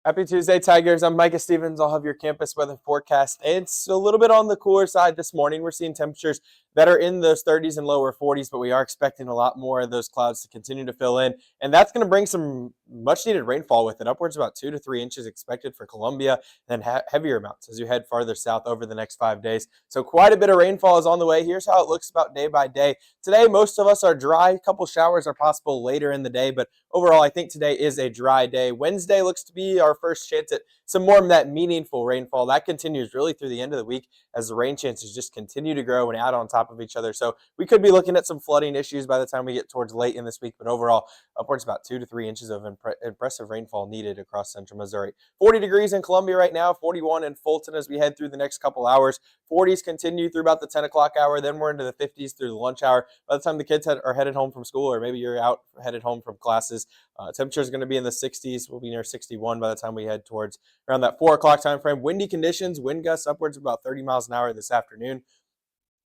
Happy Tuesday, Tigers. I'm Micah Stevens. I'll have your campus weather forecast. It's a little bit on the cooler side this morning. We're seeing temperatures that are in those 30s and lower 40s, but we are expecting a lot more of those clouds to continue to fill in. And that's going to bring some much needed rainfall with it, upwards about 2 to 3 inches expected for Columbia, and heavier amounts as you head farther south over the next 5 days. So quite a bit of rainfall is on the way. Here's how it looks about day by day. Today, most of us are dry. A couple showers are possible later in the day, but overall, I think today is a dry day. Wednesday looks to be our first chance at some more of that meaningful rainfall. That continues really through the end of the week as the rain chances just continue to grow and add on top of each other. So we could be looking at some flooding issues by the time we get towards late in this week, but overall, upwards about 2 to 3 inches of impressive rainfall needed across central Missouri. 40 degrees in Columbia right now, 41 in Fulton as we head through the next couple hours. 40s continue through about the 10 o'clock hour. Then we're into the 50s through the lunch hour. By the time the kids are headed home from school, or maybe you're out headed home from classes, temperature is going to be in the 60s. We'll be near 61 by the time we head towards around that 4 o'clock time frame. Windy conditions, wind gusts upwards of about 30 miles an hour this afternoon.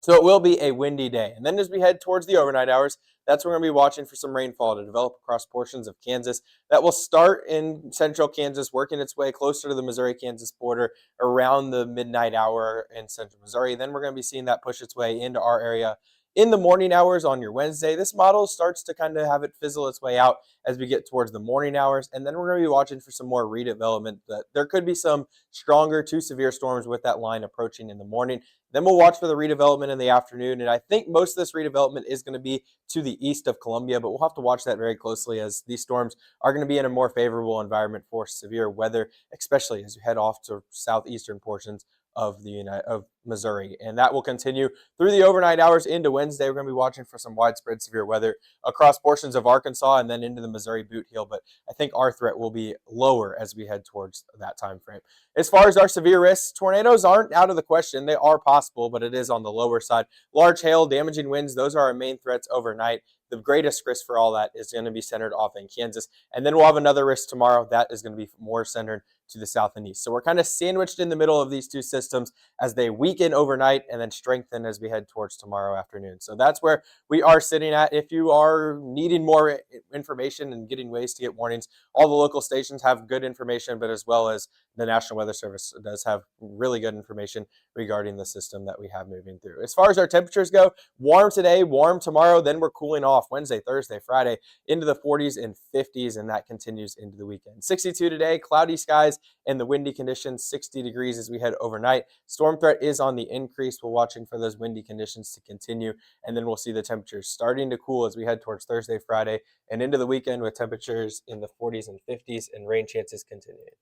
So it will be a windy day. And then as we head towards the overnight hours, that's where we're going to be watching for some rainfall to develop across portions of Kansas. That will start in central Kansas, working its way closer to the Missouri-Kansas border around the midnight hour in central Missouri. Then we're going to be seeing that push its way into our area in the morning hours on your Wednesday. This model starts to kind of have it fizzle its way out as we get towards the morning hours. And then we're going to be watching for some more redevelopment. That there could be some stronger to severe storms with that line approaching in the morning. Then we'll watch for the redevelopment in the afternoon. And I think most of this redevelopment is going to be to the east of Columbia, but we'll have to watch that very closely as these storms are going to be in a more favorable environment for severe weather, especially as you head off to southeastern portions of Missouri. And that will continue through the overnight hours into Wednesday. We're going to be watching for some widespread severe weather across portions of Arkansas and then into the Missouri Boot Heel. But I think our threat will be lower as we head towards that time frame. As far as our severe risks, tornadoes aren't out of the question. They are possible, but it is on the lower side. Large hail, damaging winds, those are our main threats overnight. The greatest risk for all that is going to be centered off in Kansas. And then we'll have another risk tomorrow. That is going to be more centered to the south and east. So we're kind of sandwiched in the middle of these two systems as they weaken overnight and then strengthen as we head towards tomorrow afternoon. So that's where we are sitting at. If you are needing more information and getting ways to get warnings, all the local stations have good information, but as well as the National Weather Service does have really good information regarding the system that we have moving through. As far as our temperatures go, warm today, warm tomorrow, then we're cooling off Wednesday, Thursday, Friday into the 40s and 50s, and that continues into the weekend. 62 today, cloudy skies and the windy conditions, 60 degrees as we head overnight. Storm threat is on the increase. We're watching for those windy conditions to continue, and then we'll see the temperatures starting to cool as we head towards Thursday, Friday, and into the weekend with temperatures in the 40s and 50s and rain chances continuing.